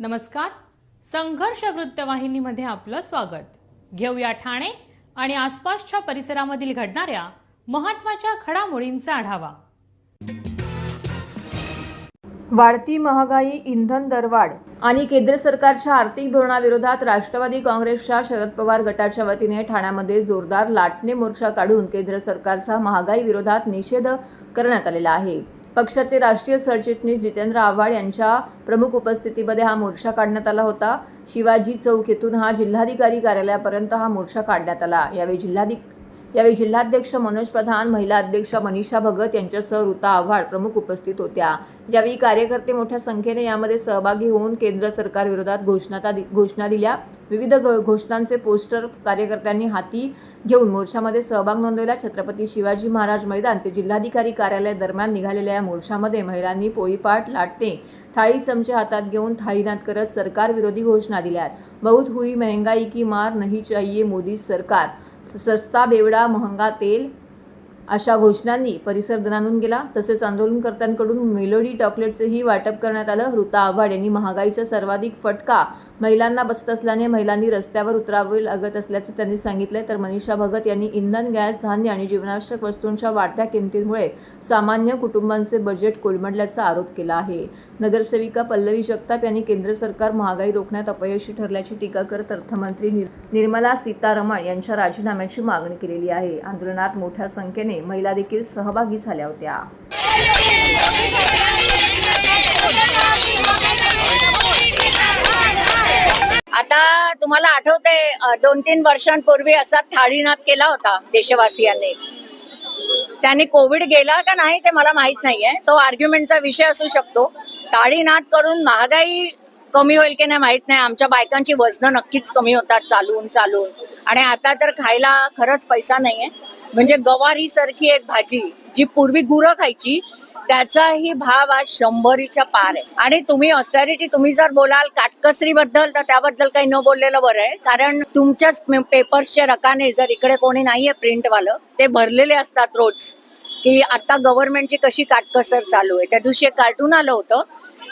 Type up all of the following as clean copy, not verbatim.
नमस्कार. संघर्ष वृत्तवाहिनीमध्ये आपलं स्वागत. घेऊया ठाणे आणि आसपासच्या परिसरामधील घडणाऱ्या महत्त्वाच्या घडामोडींचा आढावा. वाढती महागाई, इंधन दरवाढ आणि केंद्र सरकारच्या आर्थिक धोरणाविरोधात राष्ट्रवादी काँग्रेसच्या शरद पवार गटाच्या वतीने ठाण्यामध्ये जोरदार लाटणे मोर्चा काढून केंद्र सरकारचा महागाई विरोधात निषेध करण्यात आलेला आहे. पक्षाचे राष्ट्रीय सरचिटणीस जितेंद्र आव्हाड यांच्या प्रमुख उपस्थितीमध्ये हा मोर्चा काढण्यात आला होता. शिवाजी चौक येथून हा जिल्हाधिकारी कार्यालयापर्यंत हा मोर्चा काढण्यात आला. यावेळी जिल्हाध्यक्ष मनोज प्रधान, महिला अध्यक्ष मनीषा भगत यांच्यासह ऋता आव्हाड प्रमुख उपस्थित होत्या. यावेळी कार्यकर्ते मोठ्या संख्येने यामध्ये सहभागी होऊन केंद्र सरकार विरोधात घोषणा दिल्या. विविध घोषणांचे पोस्टर कार्यकर्त्यांनी हाती घेऊन मोर्चामध्ये सहभाग नोंदवला. छत्रपती शिवाजी महाराज मैदान ते जिल्हाधिकारी कार्यालय दरम्यान निघालेल्या या मोर्चामध्ये महिलांनी पोळीपाट, लाटणे, थाळी, चमचे हातात घेऊन थाळीनाद करत सरकार विरोधी घोषणा दिल्यात. बहुत हुई महंगाई की मार, नहीं चाहिए मोदी सरकार, सस्ता बेवडा महंगा तेल अशा घोषणांनी परिसर दणाणून गेला. तसेच आंदोलनकर्त्यांकडून मेलोडी चॉकलेटचेही वाटप करण्यात आलं. ऋता आव्हाड यांनी महागाईचा सर्वाधिक फटका महिलांना बसत असल्याने महिलांनी रस्त्यावर उतरावे लागत असल्याचं त्यांनी सांगितलं. तर मनीषा भगत यांनी इंधन, गॅस, धान्य आणि जीवनावश्यक वस्तूंच्या वाढत्या किमतींमुळे सामान्य कुटुंबांचे बजेट कोलमडल्याचा आरोप केला आहे. नगरसेविका पल्लवी जगताप यांनी केंद्र सरकार महागाई रोखण्यात अपयशी ठरल्याची टीका करत अर्थमंत्री निर्मला सीतारमण यांच्या राजीनाम्याची मागणी केलेली आहे. आंदोलनात मोठ्या संख्येने महिला देखील सहभागी झाल्या होत्या. आता तुम्हाला आठवते 2-3 वर्षांपूर्वी असा थाळीनाद केला होता देशवासियांनी. त्याने कोविड गेला का नाही ते मला माहित नाहीये, तो आर्ग्युमेंटचा विषय असू शकतो. थाळीनाद करून महागाई कमी होईल की नाही माहित नाही. आमच्या बायकांची वजनं नक्कीच कमी होतात चालून आणि आता तर खायला खरंच पैसा नाहीये. म्हणजे गवारी सारखी एक भाजी जी पूर्वी गुरं खायची त्याचाही भाव आज 100च्या पार आहे. आणि तुम्ही ऑस्टॅरिटी तुम्ही जर बोलाल काटकसरी बद्दल तर त्याबद्दल काही न बोललेलं बरं आहे. कारण तुमच्याच पेपर्सच्या रकाने जर इकडे कोणी नाहीये प्रिंटवालं ते भरलेले असतात रोज की आता गव्हर्नमेंटची कशी काटकसर चालू आहे. त्या दिवशी एक कार्टून आलं होतं,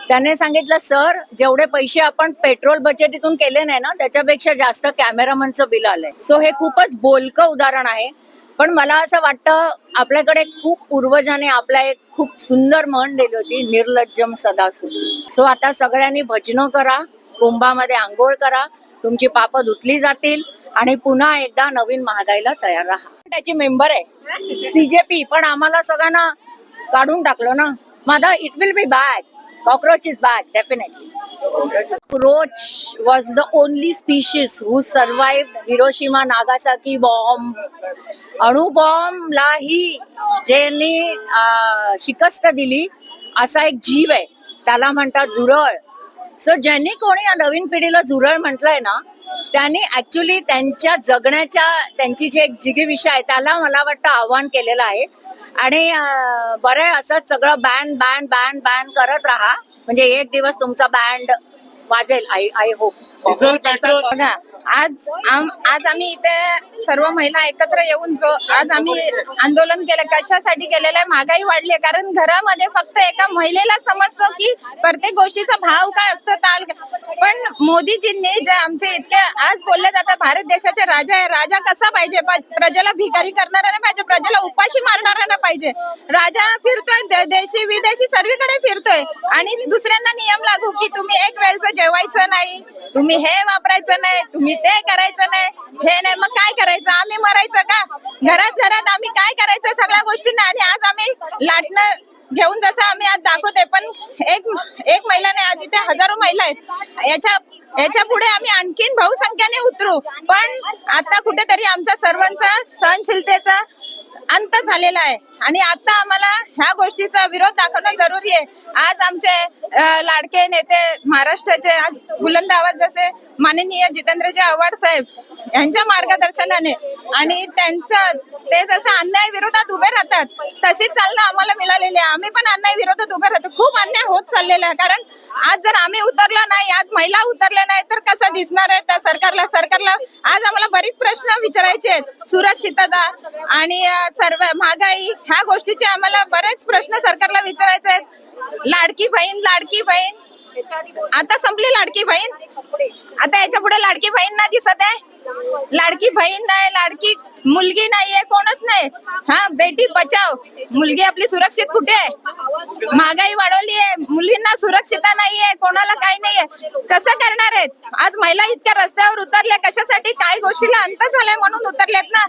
त्याने सांगितलं सर जेवढे पैसे आपण पेट्रोल बचतीतून केले नाही ना त्याच्यापेक्षा जास्त कॅमेरामनचं बिल आलंय. सो हे खूपच बोलकं उदाहरण आहे. पण मला असं वाटतं आपल्याकडे खूप पूर्वजांनी आपल्या एक खूप सुंदर म्हण दिली होती, निर्लज्जम सदासु. सो आता सगळ्यांनी भजनं करा, कुंभामध्ये आंघोळ करा, तुमची पापं धुतली जातील आणि पुन्हा एकदा नवीन महागाईला तयार राहा. त्याची मेंबर आहे CJP, पण आम्हाला सगळ्यांना काढून टाकलं ना. माझा it will be back, cockroach is back definitely. Cockroach was the only species who survived Hiroshima Nagasaki bomb. अणु बॉम्बलाही ज्यांनी शिकस्त दिली असा एक जीव आहे, त्याला म्हणतात जुरळ. सो ज्यांनी कोणी या नवीन पिढीला जुरळ म्हटलंय ना त्यांनी ऍक्च्युली त्यांच्या जगण्याच्या त्यांची जे एक जिगीविषय आहे त्याला मला वाटतं आव्हान केलेलं आहे. आणि बरं असंच सगळं बॅन बॅन बॅन बॅन करत राहा, म्हणजे एक दिवस तुमचा बँड वाजेल. I hope. आज आम्ही इथे सर्व महिला एकत्र येऊन आज आम्ही आंदोलन केलं. कशासाठी केलेलं आहे? महागाई वाढली. कारण घरामध्ये फक्त एका महिलेला समजतो की प्रत्येक गोष्टीचा भाव काय असतं ताल. पण मोदीजींनी जे आमचे इतके आज बोलले जातं भारत देशाचे राजा आहे. राजा कसा पाहिजे? प्रजेला भिकारी करणारा नाही पाहिजे, प्रजेला उपाशी मारणारा नाही पाहिजे. राजा फिरतोय देशी विदेशी सर्वीकडे फिरतोय आणि दुसऱ्यांना नियम लागू की तुम्ही एक वेळचं जेवायचं नाही, तुम्ही हे वापरायचं नाही, तुम्ही ते करायचं नाही, हे नाही. मग काय करायचं? आम्ही मरायचं का? घरात आम्ही काय करायचं सगळ्या गोष्टींना. आणि आज आम्ही लाटणं घेऊन जसं आम्ही आज दाखवतोय, पण एक महिला नाही, आज इथे हजारो महिला आहेत. याच्या पुढे आम्ही आणखीन बहुसंख्याने उतरू. पण आता कुठेतरी आमच्या सर्वांचा सहनशीलतेचा अंत झालेला आहे आणि आता आम्हाला ह्या गोष्टीचा विरोध दाखवणं जरुरी आहे. आज आमचे लाडके नेते महाराष्ट्राचे आज बुलंद आवाज जसे माननीय जितेंद्रजी आव्हाड साहेब यांच्या मार्गदर्शनाने आणि त्यांचं ते जसं अन्याय विरोधात उभे राहतात तशीच चालना आम्हाला मिळालेली आहे. आम्ही पण अन्याय विरोधात उभे राहतो. खूप अन्याय होत चाललेला आहे. कारण आज जर आम्ही उतरलो नाही, आज महिला उतरल्या नाही तर कसं दिसणार आहे त्या सरकारला आज आम्हाला बरीच प्रश्न विचारायचे आहेत. सुरक्षितता आणि सर्व महागाई ह्या गोष्टीचे आम्हाला बरेच प्रश्न सरकारला विचारायचे आहेत. लाडकी बहीण आता संपली लाडकी बहीण. आता याच्या पुढे लाडकी बहीण नाही दिसत आहे. लाडकी बहीण नाही, लाडकी मुलगी नाहीये, कोणच नाही. हा, बेटी बचाव. मुलगी आपली सुरक्षित कुठे आहे? महागाई वाढवली आहे, मुलींना सुरक्षितता नाहीये, कोणाला काही नाहीये. कसं करणार आहेत? आज महिला इतक्या रस्त्यावर उतरल्या कशासाठी? काय गोष्टीला अंत झालाय म्हणून उतरल्यात ना.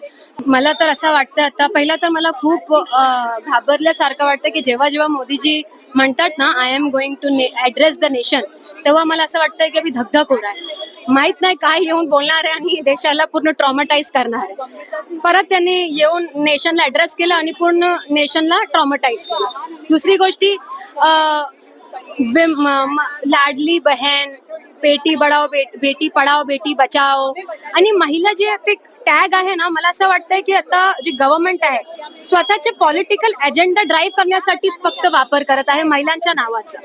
मला तर असं वाटतं, आता पहिला तर मला खूप घाबरल्यासारखं वाटतं की जेव्हा जेव्हा मोदीजी म्हणतात ना I am going to address the nation, तेव्हा मला असं वाटतं की अभी धगधग हो रहा है. माहित नाही काय येऊन बोलणार आहे आणि देशाला पूर्ण ट्रॉमाटाईज करणार आहे. परत त्यांनी येऊन नेशनला ॲड्रेस केलं आणि पूर्ण नेशनला ट्रॉमाटाईज केलं. दुसरी गोष्टी लाडली बहन, बेटी बढाओ बेटी पढाओ बेटी बचाओ, आणि महिला जे ते टॅग आहे ना, मला असं वाटतंय की आता जे गव्हर्नमेंट आहे स्वतःचे पॉलिटिकल एजेंडा ड्राईव्ह करण्यासाठी फक्त वापर करत आहे महिलांच्या नावाचा.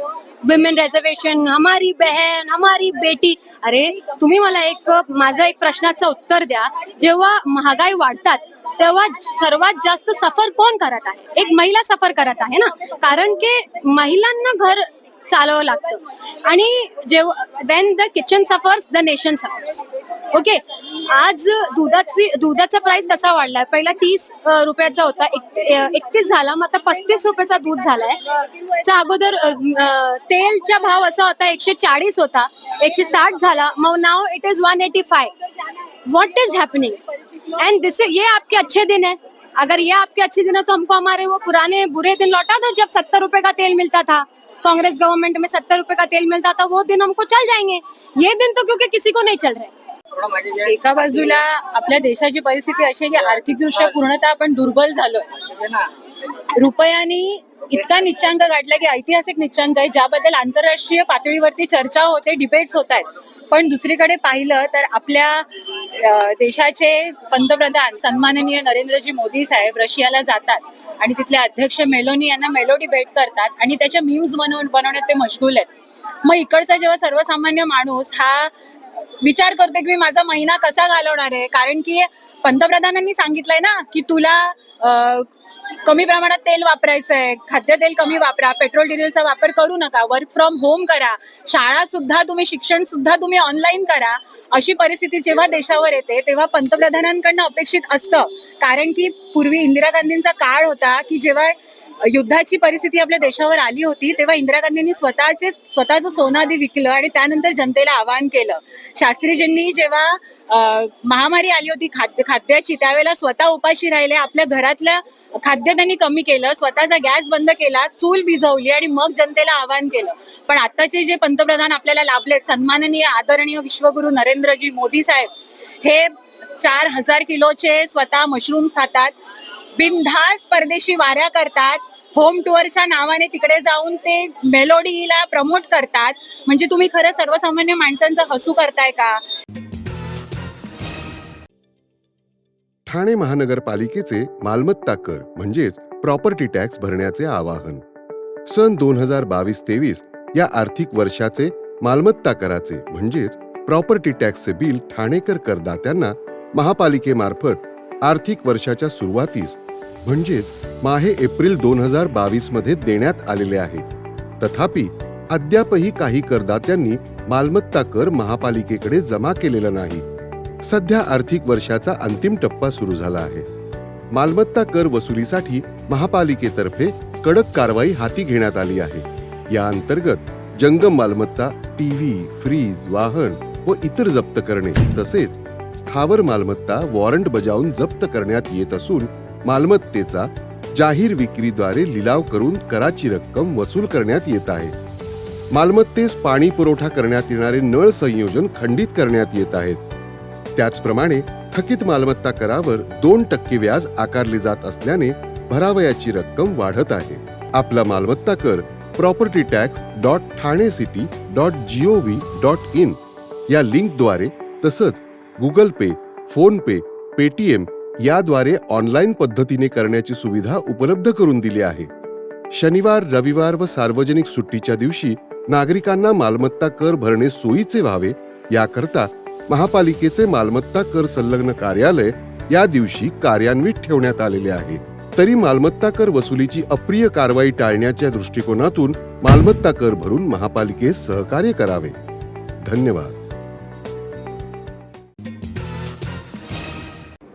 विमेन रिझर्वेशन, हमारी बहन, हमारी बेटी. अरे तुम्ही मला माझं एक प्रश्नाचं उत्तर द्या. जेव्हा महागाई वाढतात तेव्हा सर्वात जास्त सफर कोण करत आहे? एक महिला सफर करत आहे ना, कारण की महिलांना घर चालवावं लागतं. आणि जेव्हा Wien the kitchen suffers the nation suffers. Okay, आज दुधाचा प्राइस कसा वाढलाय? पहिला 30 रुपयाचा होता, 31 झाला, मग आता 35 रुपयाचा दूध झालाय. च्या अगोदर तेलचा भाव असा होता 140 होता, 160 झाला, मग now it is 185. What is happening? End ये आपके अच्छे दिन है. अगर ये आपके अच्छे दिन है तो हमको हमारे वो पुराने बुरे दिन लौटा दो जब 70 रुपए का तेल मिलता था. कांग्रेस गवर्नमेंट में 70 रुपए का तेल मिलता था, वो दिन हमको चल जाएंगे. ये दिन तो क्योंकि किसी को नहीं चल रहे. एका बाजूला आपल्या देशाची परिस्थिती अशी आहे की आर्थिकदृष्ट्या पूर्णतः आपण दुर्बल झालोय. रुपयाने इतका निच्चांक गाठला की ऐतिहासिक निच्चांक आहे, ज्याबद्दल आंतरराष्ट्रीय पातळीवरती चर्चा होते, डिबेट्स होत आहेत. पण दुसरीकडे पाहिलं तर आपल्या देशाचे पंतप्रधान सन्माननीय नरेंद्रजी मोदी साहेब रशियाला जातात आणि तिथले अध्यक्ष मेलोनी यांना मेलोडी भेट करतात आणि त्याच्या मीम्स बनवण्यात ते मशगूल आहेत. मग इकडचा जेव्हा सर्वसामान्य माणूस हा विचार करतो की मी माझा महिना कसा घालवणार आहे, कारण की पंतप्रधानांनी सांगितलंय ना की तुला कमी प्रमाणात तेल वापरायचं आहे, खाद्यतेल कमी वापरा, पेट्रोल डिझेलचा वापर करू नका, वर्क फ्रॉम होम करा, शाळा सुद्धा तुम्ही, शिक्षण सुद्धा तुम्ही ऑनलाईन करा. अशी परिस्थिती जेव्हा देशावर येते तेव्हा पंतप्रधानांकडनं अपेक्षित असतं, कारण की पूर्वी इंदिरा गांधींचा काळ होता की जेव्हा युद्धाची परिस्थिती आपल्या देशावर आली होती तेव्हा इंदिरा गांधींनी स्वतःचं सोनं आधी विकलं आणि त्यानंतर जनतेला आवाहन केलं. शास्त्रीजींनी जेव्हा महामारी आली होती खाद्याची, त्यावेळेला स्वतः उपाशी राहिले, आपल्या घरातल्या खाद्य त्यांनी कमी केलं, स्वतःचा गॅस बंद केला, चूल भिजवली आणि मग जनतेला आवाहन केलं. पण आताचे जे पंतप्रधान आपल्याला लाभले, सन्माननीय आदरणीय विश्वगुरु नरेंद्रजी मोदी साहेब, हे 4000 किलोचे स्वतः मशरूम्स खातात, बिनधास्त परदेशी वाऱ्या करतात, होम टूरच्या नावाने तिकडे जाऊन ते मेलोडीला प्रमोट करतात. म्हणजे तुम्ही खरं सर्वसामान्य माणसांचं हसू करताय का? ठाणे महानगरपालिकेचे मालमत्ता कर म्हणजेच प्रॉपर्टी टॅक्स भरण्याचे आवाहन. सन 2022-23 या आर्थिक वर्षाचे मालमत्ता कराचे म्हणजेच प्रॉपर्टी टॅक्सचे बिल ठाणेकर करदात्यांना महापालिकेमार्फत आर्थिक वर्षाच्या सुरुवातीस म्हणजेच माहे एप्रिल 2022 मध्ये देण्यात आलेले आहे. तथापि अद्यापही काही करदात्यांनी मालमत्ता कर महापालिकेकडे जमा केलेला नाही. सध्या आर्थिक वर्षाचा अंतिम टप्पा सुरू झाला आहे. मालमत्ता कर वसुलीसाठी महापालिकेतर्फे कडक कारवाई हाती घेण्यात आली आहे. या अंतर्गत जंगम मालमत्ता, टीव्ही, फ्रीज, वाहन व इतर जप्त करणे तसेच स्थावर मालमत्ता वॉरंट बजावून जप्त करण्यात येत असून मालमत्तेचा जाहीर विक्रीद्वारे लिलाव करून कराची रक्कम वसूल करण्यात येत आहे. मालमत्तेस पाणी पुरवठा करण्यात येणारे नळ संयोजन खंडित करण्यात येत आहेत. त्याचप्रमाणे थकीत मालमत्ता करावर 2% व्याज आकारले जात असल्याने भरावयाची रक्कम वाढत आहे. आपला मालमत्ता कर propertytax.thanecity.gov.in या लिंकद्वारे तसंच गुगल पे, फोन पे, पेटीएम याद्वारे ऑनलाईन पद्धतीने करण्याची सुविधा उपलब्ध करून दिली आहे. शनिवार, रविवार व सार्वजनिक सुट्टीच्या दिवशी नागरिकांना मालमत्ता कर भरणे सोयीचे व्हावे याकरता महापालिकेचे मालमत्ता कर संलग्न कार्यालय या दिवशी कार्यान्वित ठेवण्यात आलेले आहे. तरी मालमत्ता कर वसुलीची अप्रिय कारवाई टाळण्याच्या दृष्टिकोनातून मालमत्ता कर भरून महापालिकेस सहकार्य करावे. धन्यवाद.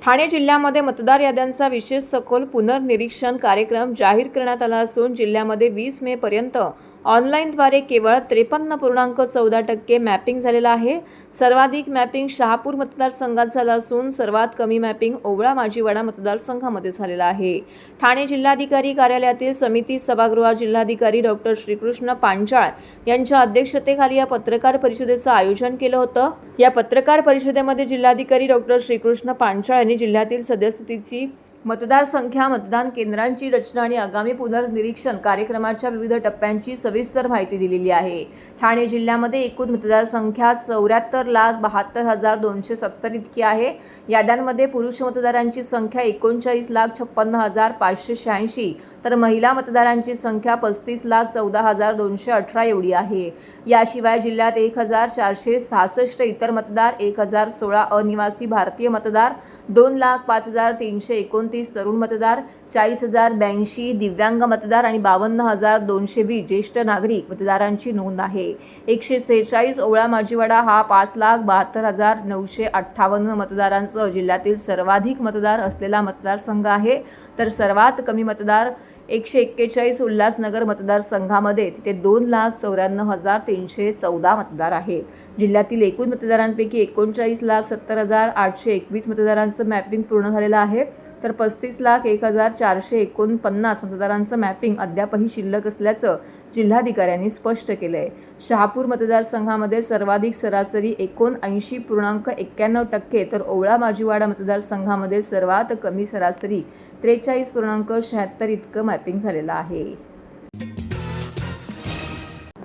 ठाणे जिल्ह्यामध्ये मतदार याद्यांचा विशेष सखोल पुनर्निरीक्षण कार्यक्रम जाहीर करण्यात आला असून जिल्ह्यामध्ये 20 मे पर्यंत ऑनलाईनद्वारे केवळ 53.14% मॅपिंग झालेलं आहे. सर्वाधिक मॅपिंग शहापूर मतदारसंघात झालं असून सर्वात कमी मॅपिंग ओवळा माजीवाडा मतदारसंघामध्ये झालेला आहे. ठाणे जिल्हाधिकारी कार्यालयातील समिती सभागृहात जिल्हाधिकारी डॉक्टर श्रीकृष्ण पांचाळ यांच्या अध्यक्षतेखाली या पत्रकार परिषदेचं आयोजन केलं होतं. या पत्रकार परिषदेमध्ये जिल्हाधिकारी डॉक्टर श्रीकृष्ण पांचाळ यांनी जिल्ह्यातील सद्यस्थितीची मतदार संख्या, मतदान केंद्रांची रचना आणि आगामी पुनर्निरीक्षण कार्यक्रमाच्या विविध टप्प्यांची सविस्तर माहिती दिलेली आहे. ठाणे जिल्ह्यामध्ये एकूण मतदार संख्या 74,72,270 इतकी आहे. याद्यांमध्ये पुरुष मतदारांची संख्या 39,56,586 तर महिला मतदारांची संख्या 35,14,218 एवढी आहे. याशिवाय जिल्ह्यात 1,466 इतर मतदार, 1,016 अनिवासी भारतीय मतदार, 2,05,329 तरुण मतदार, 40,082 दिव्यांग मतदार आणि 52,220 ज्येष्ठ नागरिक मतदारांची नोंद आहे. 146 ओवळा माजीवाडा हा 5,72,958 मतदारांसह जिल्ह्यातील सर्वाधिक मतदार असलेला मतदारसंघ आहे. तर सर्वात कमी मतदार 141 उल्हासनगर मतदारसंघामध्ये तिथे 2,94,314 मतदार आहेत. जिल्ह्यातील एकूण मतदारांपैकी 39,70,821 मतदारांचं मॅपिंग पूर्ण झालेलं आहे. तर 35,01,449 मतदारांचं मॅपिंग अद्यापही शिल्लक असल्याचं जिल्हाधिकाऱ्यांनी स्पष्ट केलं आहे. शहापूर मतदारसंघामध्ये सर्वाधिक सरासरी 79.91% तर ओवळा माजीवाडा मतदारसंघामध्ये सर्वात कमी सरासरी 43.76 इतकं मॅपिंग झालेलं आहे.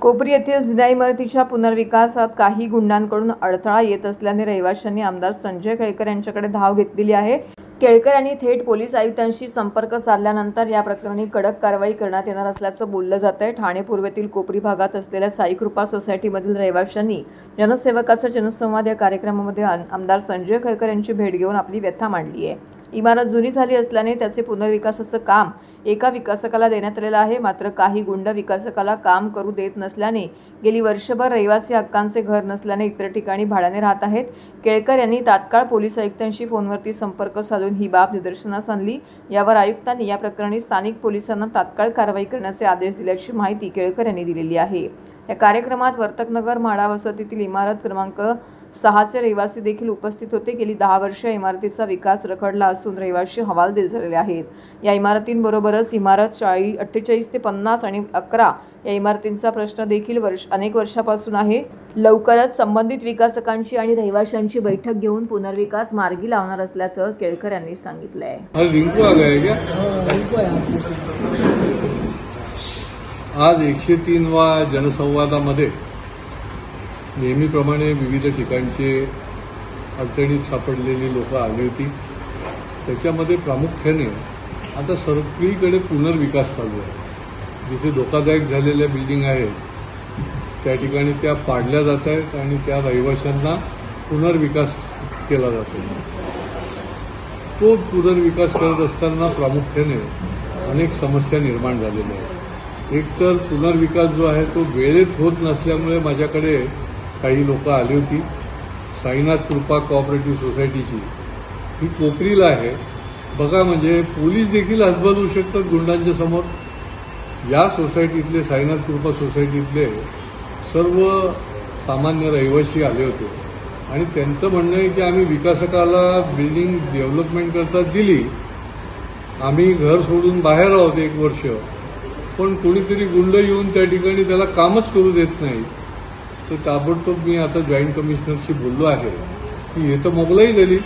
कोपरी येथील जुन्या इमारतीच्या पुनर्विकासात काही गुंडांकडून अडथळा येत असल्याने रहिवाशांनी आमदार संजय केळकर यांच्याकडे धाव घेतलेली आहे. केळकर यांनी थेट पोलीस आयुक्तांशी संपर्क साधल्यानंतर या प्रकरणी कडक कारवाई करण्यात येणार असल्याचं बोललं जात आहे. ठाणे पूर्वेतील कोपरी भागात असलेल्या साईकृपा सोसायटीमधील रहिवाशांनी जनसेवकाचा जनसंवाद या कार्यक्रमामध्ये आमदार संजय केळकर यांची भेट घेऊन आपली व्यथा मांडली आहे. इमारत जुनी झाली असल्याने त्याचे पुनर्विकासाचं काम एका विकासकाला देण्यात आलेलं आहे. मात्र काही गुंड विकासकाला काम करू देत नसल्याने गेली वर्षभर रहिवासी हक्कांचे घर नसल्याने इतर ठिकाणी भाड्याने राहत आहेत. केळकर यांनी तात्काळ पोलीस आयुक्तांशी फोनवरती संपर्क साधून ही बाब निदर्शनास आणली. यावर आयुक्तांनी या प्रकरणी स्थानिक पोलिसांना तात्काळ कारवाई करण्याचे आदेश दिल्याची माहिती केळकर यांनी दिलेली आहे. या कार्यक्रमात वर्तकनगर म्हाडा वसतीतील इमारत क्रमांक 6चे रहिवासी देखील उपस्थित होते. गेली 10 वर्ष या इमारतीचा विकास रखडला असून रहिवासी हवालदिल झालेले आहेत. या इमारतींबरोबरच इमारत 48 ते 50 आणि 11 या इमारतींचा प्रश्न देखील अनेक वर्षापासून आहे. लवकरच संबंधित विकासकांची आणि रहिवाशांची बैठक घेऊन पुनर्विकास मार्गी लावणार असल्याचं केळकर यांनी सांगितलंय. आज 103वा जनसंवादामध्ये नेहमीप्रमाणे विविध ठिकाणचे अडचणीत सापडलेली लोक आली होती. त्याच्यामध्ये प्रामुख्याने आता सगळीकडे पुनर्विकास चालू आहे. जिथे धोकादायक झालेल्या बिल्डिंग आहेत त्या ठिकाणी त्या पाडल्या जात आहेत आणि त्या रहिवाशांना पुनर्विकास केला जातो. तो पुनर्विकास करत असताना प्रामुख्याने अनेक समस्या निर्माण झालेल्या आहेत. एक तर पुनर्विकास जो आहे तो वेळेत होत नसल्यामुळे माझ्याकडे काही लोक आली होती. साईनाथ कृपा कोऑपरेटिव्ह सोसायटीची ही कोपरीला आहे. बघा, म्हणजे पोलीस देखील हतबल होऊ शकतात गुंडांच्या समोर. या सोसायटीतले, साईनाथ कृपा सोसायटीतले सर्व सामान्य रहिवासी आले होते आणि त्यांचं म्हणणं आहे की आम्ही विकासकाला बिल्डिंग डेव्हलपमेंट करता दिली, आम्ही घर सोडून बाहेर आहोत 1 वर्ष, पण कोणीतरी गुंड येऊन त्या ठिकाणी त्याला कामच करू देत नाही. तर ताबडतोब मी आता जॉईंट कमिशनरशी बोललो आहे की हे तर मोगलाई झाली.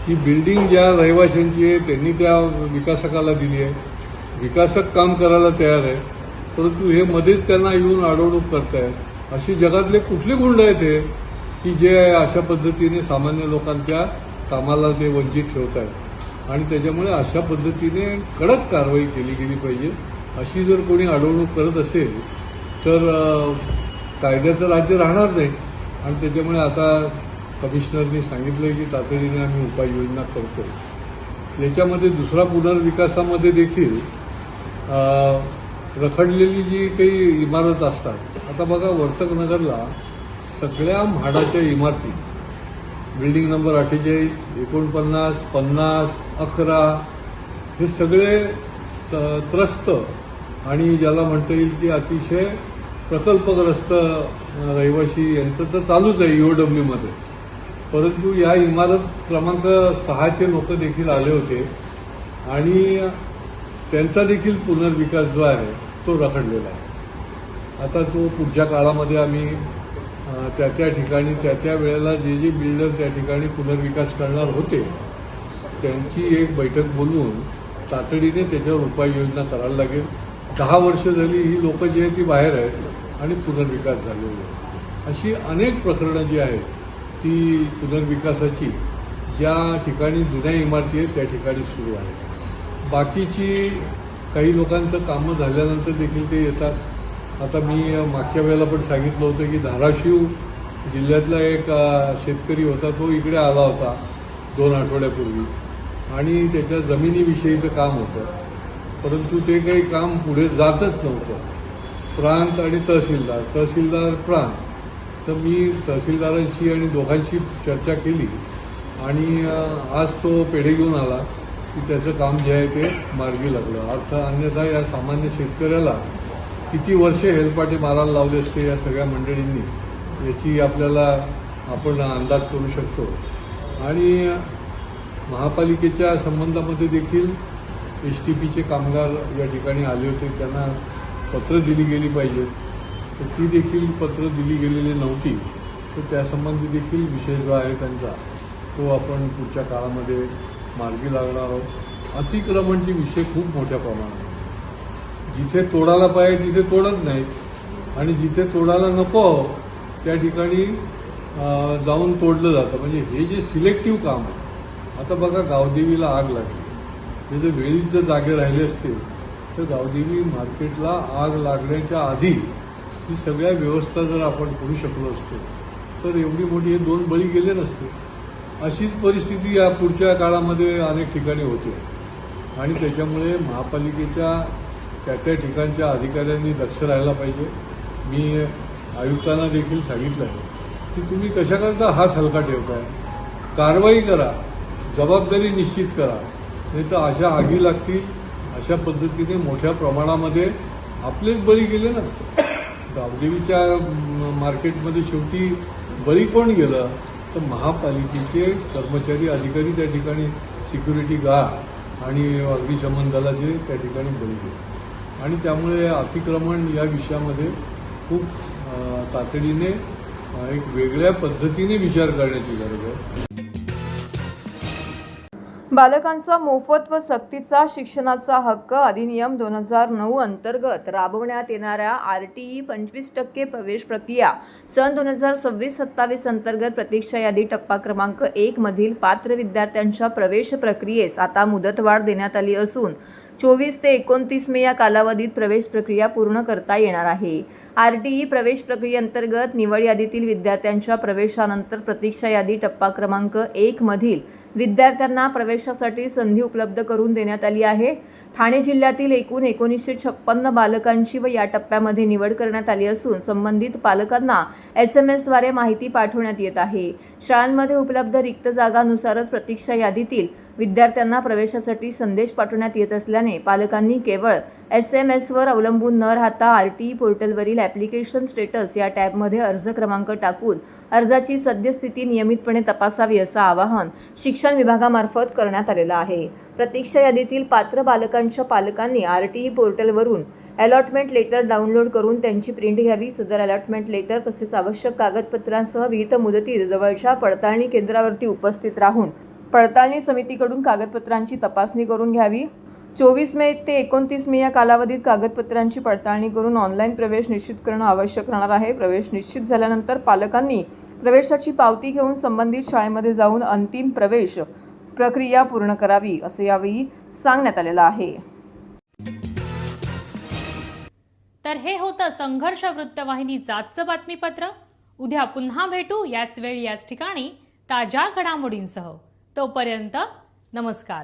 ही बिल्डिंग ज्या रहिवाशांची आहे त्यांनी त्या विकासकाला दिली आहे. विकासक काम करायला तयार आहे, परंतु हे मध्येच त्यांना येऊन अडवणूक करतायत. अशी जगातले कुठले गुंड आहेत हे की जे अशा पद्धतीने सामान्य लोकांच्या कामाला ते वंचित ठेवत आहेत. आणि त्याच्यामुळे अशा पद्धतीने कडक कारवाई केली गेली पाहिजे. अशी जर कोणी अडवणूक करत असेल तर कायद्याचं राज्य राहणार नाही. आणि त्याच्यामुळे आता कमिशनरनी सांगितलंय की तातडीने आम्ही उपाययोजना करतो. याच्यामध्ये दुसरा पुनर्विकासामध्ये देखील रखडलेली जी काही इमारत असतात, आता बघा वर्तकनगरला सगळ्या म्हाडाच्या इमारती, बिल्डिंग नंबर 48, 49, 50, 11 हे सगळे त्रस्त आणि ज्याला म्हणता येईल की अतिशय प्रकल्पग्रस्त रहिवासी यांचं तर चालूच आहे EOW मध्ये. परंतु या इमारत क्रमांक 6चे लोक देखील आले होते आणि त्यांचा देखील पुनर्विकास जो आहे तो रखडलेला आहे. आता तो पुढच्या काळामध्ये आम्ही त्या ठिकाणी त्या वेळेला जे बिल्डर त्या ठिकाणी पुनर्विकास करणार होते त्यांची एक बैठक बोलवून तातडीने त्याच्यावर उपाययोजना करायला लागेल. 10 वर्ष झाली ही लोक जी आहेत ती बाहेर आहेत आणि पुनर्विकास झालेले आहे. अशी अनेक प्रकरणं जी आहेत ती पुनर्विकासाची ज्या ठिकाणी जुन्या इमारती आहेत त्या ठिकाणी सुरू आहे. बाकीची काही लोकांचं कामं झाल्यानंतर देखील ते येतात. आता मी मागच्या वेळेला पण सांगितलं होतं की धाराशिव जिल्ह्यातला एक शेतकरी होता, तो इकडे आला होता 2 आठवड्यापूर्वी आणि त्याच्या जमिनीविषयीचं काम होतं, परंतु ते काही काम पुढे जातच नव्हतं. प्रांत आणि तहसीलदार प्रांत, तर मी तहसीलदारांशी आणि दोघांशी चर्चा केली आणि आज तो पेढे घेऊन आला की त्याचं काम जे आहे ते मार्गी लागलं. अन्यथा या सामान्य शेतकऱ्याला किती वर्षे हेलपाटे मारायला लावले असते या सगळ्या मंडळींनी याची आपल्याला आपण अंदाज करू शकतो. आणि महापालिकेच्या संबंधामध्ये देखील STPचे कामगार या ठिकाणी आले होते, त्यांना पत्र दिली गेली पाहिजेत, तर ती देखील पत्र दिली गेलेली नव्हती. तर त्यासंबंधी देखील विषय जो आहे त्यांचा तो आपण पुढच्या काळामध्ये मार्गी लागणार आहोत. अतिक्रमणचे विषय खूप मोठ्या प्रमाणात, जिथे तोडायला पाहिजे तिथे तोडत नाहीत आणि जिथे तोडायला नको त्या ठिकाणी जाऊन तोडलं जातं. म्हणजे हे जे सिलेक्टिव्ह काम आहे. आता बघा गावदेवीला आग लागली, हे जर वेळीच जर जागे राहिले असते तर गावदेवी मार्केटला आग लागण्याच्या आधी ही सगळ्या व्यवस्था जर आपण करू शकलो असतो तर एवढी मोठी हे 2 बळी गेले नसते. अशीच परिस्थिती या पुढच्या काळामध्ये अनेक ठिकाणी होते आणि त्याच्यामुळे महापालिकेच्या त्या ठिकाणच्या अधिकाऱ्यांनी दक्ष राहायला पाहिजे. मी आयुक्तांना देखील सांगितलं आहे की तुम्ही कशाकरता हात हलका ठेवताय, कारवाई करा, जबाबदारी निश्चित करा, नाही तर अशा आगी लागतील. अशा पद्धतीने मोठ्या प्रमाणामध्ये आपलेच बळी गेले ना. गावदेवीच्या मार्केटमध्ये शेवटी बळी कोण गेलं तर महापालिकेचे कर्मचारी अधिकारी, त्या ठिकाणी सिक्युरिटी गार्ड आणि अग्निशमन दलाचे त्या ठिकाणी बळी गेले. आणि त्यामुळे अतिक्रमण या विषयामध्ये खूप तातडीने एक वेगळ्या पद्धतीने विचार करण्याची गरज आहे. बालकांचा मोफत व सक्तीचा शिक्षणाचा हक्क अधिनियम 2009 अंतर्गत राबवण्यात येणाऱ्या RTE 25% प्रवेश प्रक्रिया सन 2026-27 अंतर्गत प्रतीक्षा यादी टप्पा क्रमांक 1 मधील पात्र विद्यार्थ्यांच्या प्रवेश प्रक्रियेस आता मुदतवाढ देण्यात आली असून 24 ते 29 मे या कालावधीत प्रवेश प्रक्रिया पूर्ण करता येणार आहे. RTE प्रवेश प्रक्रियेअंतर्गत निवड यादीतील विद्यार्थ्यांच्या प्रवेशानंतर प्रतीक्षा यादी टप्पा क्रमांक 1 मधील विद्यार्थ्यांना प्रवेशासाठी संधी उपलब्ध करून देण्यात आली आहे. ठाणे जिल्ह्यातील एकूण 1956 बालकांची व या टप्प्यामध्ये निवड करण्यात आली असून संबंधित पालकांना SMS द्वारे माहिती पाठवण्यात येत आहे. शाळांमध्ये उपलब्ध रिक्त जागांनुसारच प्रतीक्षा यादीतील विद्यार्थ्यांना प्रवेशासाठी संदेश पाठवण्यात येत असल्याने पालकांनी केवळ SMS वर अवलंबून न राहता RTE पोर्टलवरील ॲप्लिकेशन स्टेटस या टॅबमध्ये अर्ज क्रमांक टाकून अर्जाची सद्यस्थिती नियमितपणे तपासावी असं आवाहन शिक्षण विभागामार्फत करण्यात आलेलं आहे. प्रतीक्षा यादीतील पात्र बालकांच्या पालकांनी RTE पोर्टलवरून अलॉटमेंट लेटर डाउनलोड करून त्यांची प्रिंट घ्यावी. सदर अलॉटमेंट लेटर तसेच आवश्यक कागदपत्रांसह विहित मुदतीत जवळच्या पडताळणी केंद्रावरती उपस्थित राहून पडताळणी समितीकडून कागदपत्रांची तपासणी करून घ्यावी. 24 मे ते 29 मे या कालावधीत कागदपत्रांची पडताळणी करून ऑनलाईन प्रवेश निश्चित करणं आवश्यक राहणार आहे. प्रवेश निश्चित झाल्यानंतर पालकांनी प्रवेशाची पावती घेऊन संबंधित शाळेमध्ये जाऊन अंतिम प्रवेश प्रक्रिया पूर्ण करावी असं यावेळी सांगण्यात आलेलं आहे. तर हे होतं संघर्ष वृत्तवाहिनीचं आजचं बातमीपत्र. उद्या पुन्हा भेटू याच वेळी याच ठिकाणी ताज्या घडामोडींसह. तोपर्यंत नमस्कार.